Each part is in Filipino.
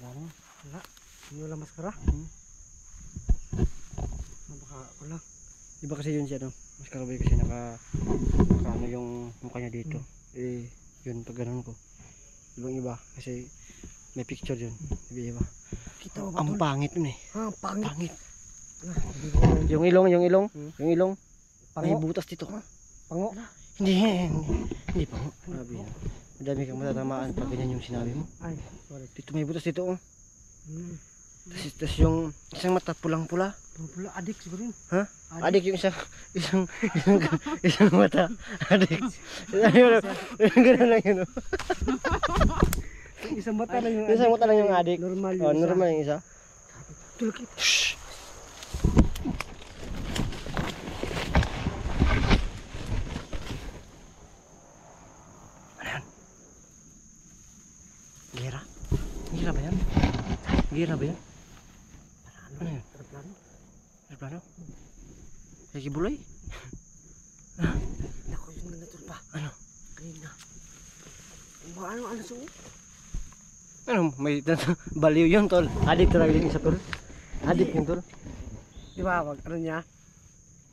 Wala. Hindi wala maskara. Baka wala. Iba kasi yun siya, no? Maskara boy kasi naka ano yung mukha niya dito. Eh, yun pag ganun ko. Ibang iba kasi may picture yun. Iba. Kita mo ba Ang tol? pangit nun eh. Ha, pangit. Pangit. Ah, Yung ilong. Yung ilong. May Pango. butas dito. Pango. Hindi pango. Sabi yan. Madami kang matatamaan pag ganyan yung sinabi mo. Ay, sorry. Dito may butas dito, oh. Hmm. Tapos yung isang mata pulang-pula. Pula adik siguro yun. Ha? Adik yung isang mata. Adik. Ganun lang yun, oh. Isang mata lang yung Isang mata lang yung adik. Normal Oh, yun. normal yung isa. Tulog ito. Shhh. Ano yan? Gira? Gira ba yan? Gira ba yan? Ano yan? Aeroplano. Aeroplano? Kaya kibuloy? Naku, yun nga tol pa. Ano? Kanina. Ano so? Ano? May baliw yun, tol. Adik talaga yung isa, tol. Adik yung tol. Di ba, wag ano niya?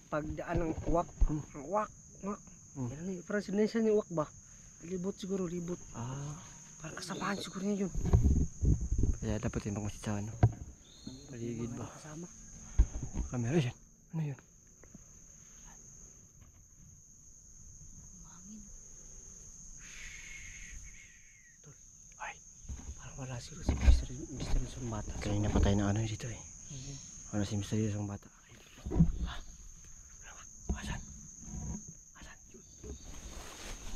Pag daan ng uwak. Uwak. Yan na, parang sinensa niya uwak ba? Libot siguro, libot. Ah. Parang kasabahan siguro niya yun. Kaya dapat yung pangmasit sa ano. Paligid ba? Kasama. Kamera yan. Ano yun? Ay. Parang wala siguro si Mr. Sumbata. Kanina patay na ano dito eh. Wala si misteryosong bata. Ah. Asan? Asan?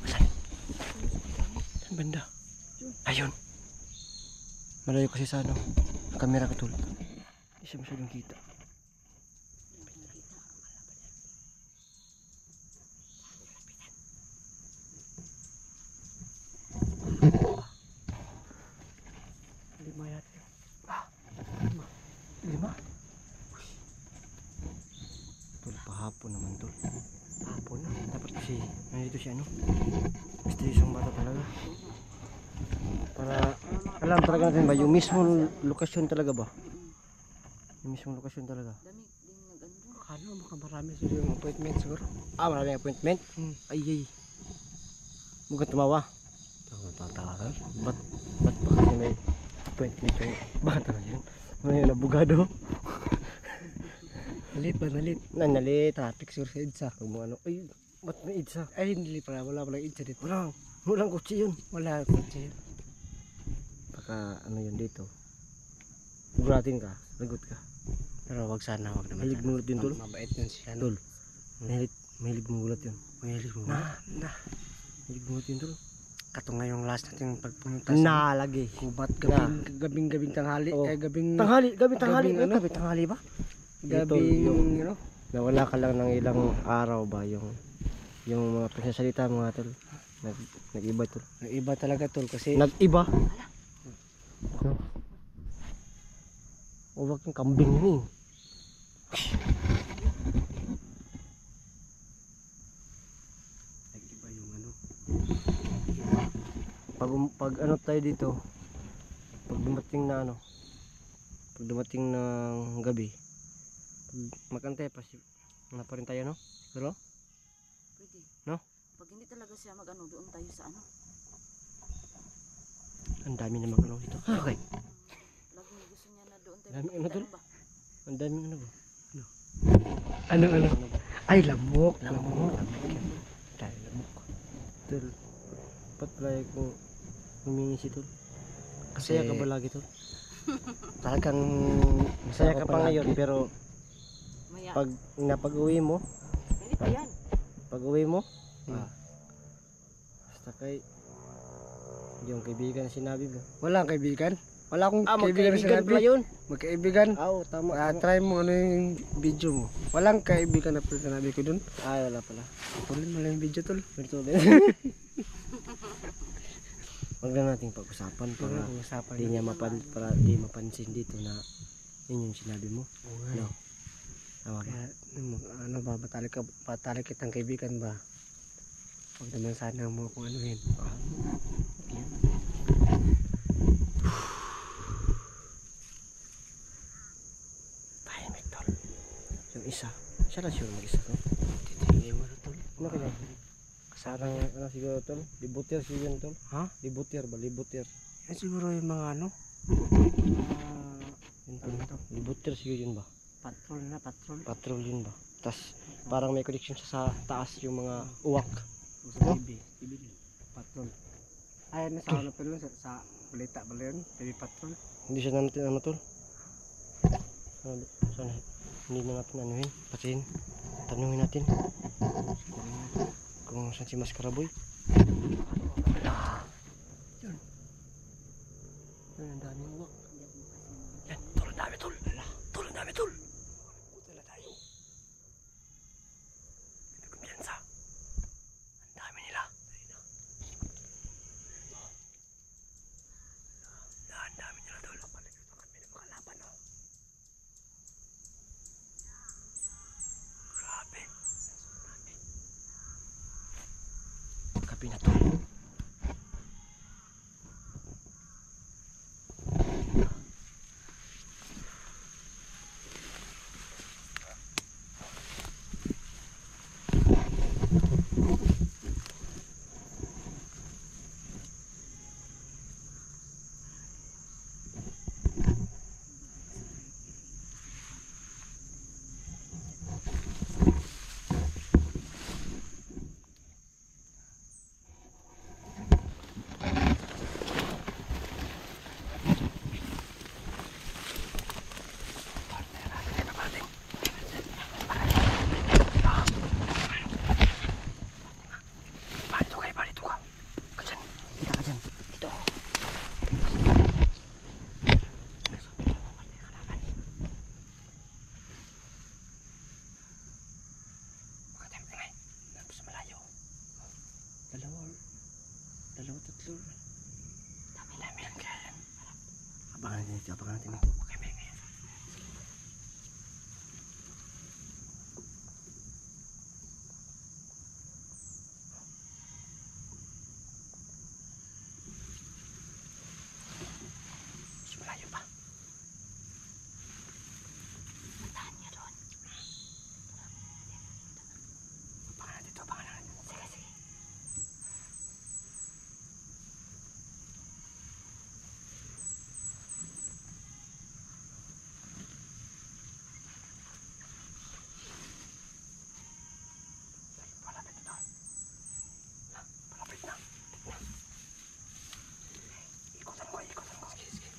Asan? Saan banda? Ayun. Malayo kasi sa ano. Kamera ko, tol. Hindi siya masyadong kita. Lima yata. Lima? Tol, pahapon naman, tol. Pahapon na. Dapat kasi nandito siya, ano? Misteryosong bata talaga. Para alam talaga natin ba yung mismong lokasyon talaga ba? Yung mismong lokasyon talaga. Akala mo baka marami siguro yung appointment siguro. Ah, maraming appointment? Ay. Mukhang tumawa. Tatawa ka. Ba't ba kasi may appointment yung bata na yun? Ano yun, abogado? Nalit ba, nalit? Nanali, traffic siguro sa EDSA. Kung mo ano, ay, ba't may EDSA? Ay, hindi pala. Wala palang itsa dito. Walang kutsi yun. Wala kotse. Baka ano yun dito. Siguratin ka, lagot ka. Pero wag sana, wag naman. Mahilig mulat yun, tol. Mabait yun siya. Tol, mahilig mulat yun. Mahilig mo. Mahilig mulat yun, tol. Kato nga yung last natin pagpunta Nalagi. Kubat gabing tanghali. Oo. Gabing Tanghali. Gabing ano? Gabi tanghali ba? gabing yung- ano? Nawala ka lang ng ilang araw ba yung mga pagsasalita mga tol. Nag-iba tol. Iba talaga tol kasi Nag-iba. No? Huwag kang kambing ni. nag-iba yung ano. Pag ano tayo dito, pag dumating na ano, pag dumating ng gabi, pag magantay pa na pa rin tayo, no? Pero Pwede. No? Pag hindi talaga siya mag-ano, doon tayo sa ano. ang dami na mag ano dito. Okay. Laging gusto niya na doon tayo. Dami ano magpunta, doon? ba? Ang dami ano ba? Ano? Ay, lamok. Lamok. Dahil lamok. Tol, ba't palagi kong humingi si Tol? Masaya ka ba lagi, Tol? Talagang Masaya ka pa ngayon, pero Maya. pag napag-uwi mo, Hindi pa yan. pag-uwi mo, basta kay yung kaibigan na sinabi mo. Walang kaibigan. Wala akong kaibigan na magkaibigan pala sinabi. yun. Magkaibigan. Oo, tama. Try mo ano yung video mo. Walang kaibigan na sinabi ko dun. Ay, wala pala. Tuloy mo lang yung video tol. Pero Huwag lang nating pag-usapan para usapan. di niya para di mapansin dito na yun yung sinabi mo. No. Tama ba? Kaya, ano ba, patalik kitang kaibigan ba? Huwag naman sana mo kung ano yun. Yung isa. Siya lang sure mag-isa to. Titingin mo na tol. Ano kaya? Sarang ano siguro tol? Libutir siguro yun tol? Ha? Libutir ba? Libutir. Yan siguro yung mga ano. Yun tol. Libutir siguro yun ba? Patrol na patrol. Patrol yun ba? Tas parang may connection siya sa taas yung mga uwak. Sa TV. TV din. Patrol. Ay, ano sa ano pa nun? Sa balita pala yun. TV patrol. Hindi siya na natin ano tol? Sana hindi na natin anuhin. Patiin. Tanungin natin. Kung saan si Mas Karaboy. Yun. Yun, ang daming uwak. Yan, tol, ang dami tol. Tol, ang dami tol. Puta na tayo. May kumpiyansa. Ang dami nila. Ang dami nila tol. Palagito kami ng mga laban no. Grabe. Kapi na tol. Dalawa, tatlo. Dami yan kaya. Abangan natin ito, abangan natin ito. Okay, may ngayon. Mas malayo pa. Puntahan niya doon. Abangan natin ito, abangan natin. Sige, sige. Malapit na doon. Malapit na. Ikutan ko, ikutan ko. Sige, sige.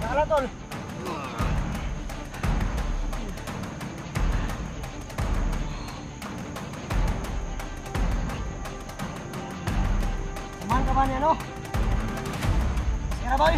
Nakala tol. Samahan ka ba niya no? Sige na boy.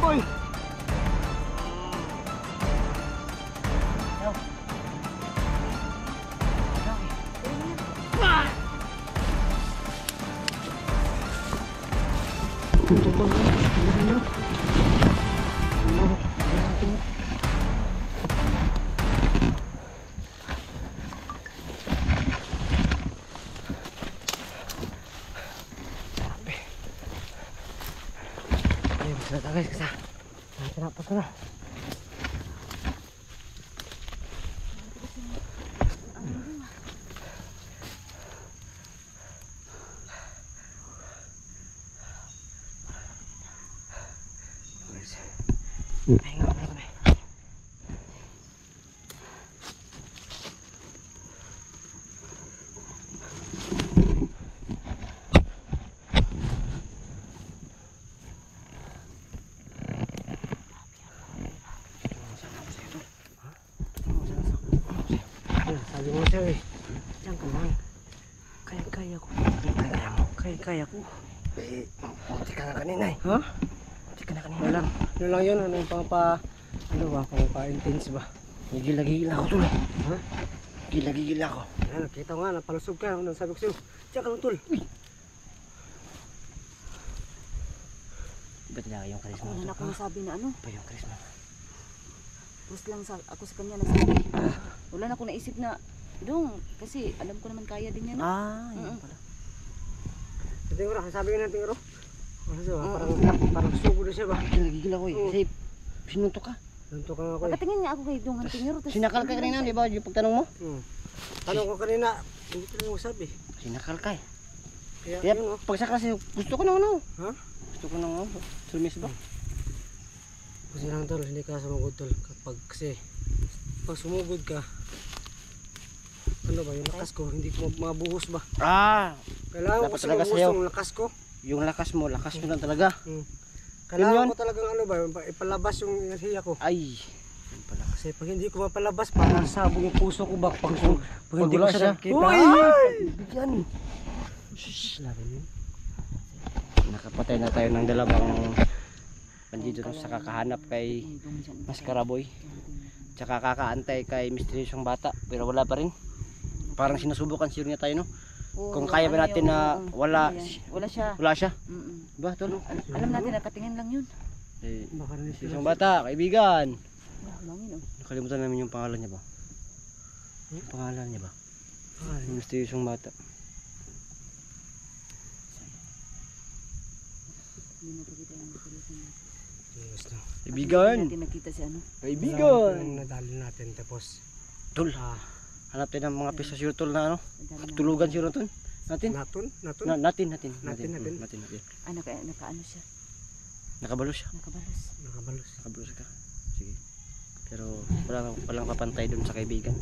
Uy! Ayun, masaya tayo guys. Kasi natin na, pasok na. Pahinga muna kami. Sabi mo sa'yo eh. Diyan ka lang. Kaya-kaya ko. Kaya mo. Kaya-kaya ko. Eh, munti ka na kanina eh. Ha? Munti ka na kanina. Ano lang. Ano lang yun? Ano yung ano ba? Pang-intense ba? Gigil-gigil ako tol. Ha? Gigil-gigil ako. Ayan, nakita ko nga. Napalusog ka. Ano sabi ko sa'yo? Diyan ka lang tol. Uy! Ba't lang yung karisma? Wala na akong nasabi na ano. Pa yung karisma. Tapos lang ako sa kanya nasabi. Wala na akong naisip na, dong, kasi alam ko naman kaya din yan. Yun pala. Tinguro, sabi ka natin, Tinguro. Ano siya ba? Parang sugo na siya ba? Gigil ako eh. Kasi sinuntok ka. Nanto ka nga ako eh. Pagkatingin nga ako kay Dong Hantingero. Sinakal ka kanina, di ba? Yung pagtanong mo? Tanong ko kanina, hindi ko lang sabi. Sinakal ka eh. Kaya, Kaya yun oh. pagsakal sa'yo, gusto ko nang ano. Ha? Gusto ko nang ano. Sumis ba? Kasi lang tol, hindi ka sumugod tol. Kasi, pag sumugod ka, ano ba, yung lakas ko, hindi ko mabuhos ba? Kailangan Dapat ko kasi talaga mabuhos sa'yo. yung lakas ko. Yung lakas mo lang talaga. Kailangan yun? ko talagang ano ba, ipalabas yung enerhiya ko. Ay. Yun pala. Kasi pag hindi ko mapalabas, parang sabog yung puso ko ba? Pag hindi ko wala siya siya. nakita. Uy! Bigyan! Shhh, natin yun. Nakapatay na tayo ng dalawang bandido sa kakahanap kay Maskaraboy. Tsaka kakaantay kay misteryosyong bata. Pero wala pa rin. Parang sinusubukan sure niya tayo no. Kung kaya ba natin na wala siya. Wala siya. Mm-mm. Diba tol? Alam natin nakatingin lang yun. Eh, Baka rin sila. misteryosyong bata, kaibigan. Langin oh. Nakalimutan namin yung pangalan niya ba? Yung pangalan niya ba? Yung misteryosyong bata. Hindi na kita yung solution. Kaibigan. Natin nakita si ano. Kaibigan. Nadali natin tapos. Tol, Ah, hanap tayo ng mga pisa sure tol na ano. Madami na. Tulugan sure tol. Natin. natin. Natin. Natin. Nakaano siya. Nakabalo siya. Nakabalos. Nakabalos. Nakabalo ka. Sige. Pero walang papantay dun sa kaibigan.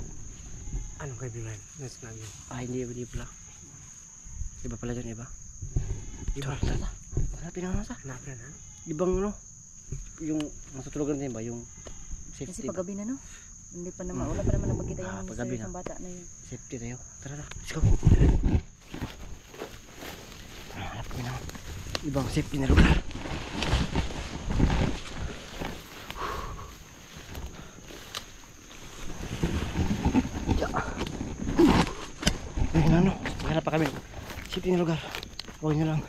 Anong kaibigan? Next na yun. Hindi pala. Iba pala dyan, iba. Iba. Tol. Hanapin na nasa. Hanapin ha? Ibang ano. Yung matutulugan din ba? Yung Kasi safety. paggabi na no. Hindi pa naman, wala pa naman nakita yung paggabi misteryo na. ng bata na yun. Safety tayo. Tara na. Let's go. Hanap kami ng ibang safety na lugar. Ayun ano. Maghanap pa kami. Safety na lugar. Huwag nyo lang.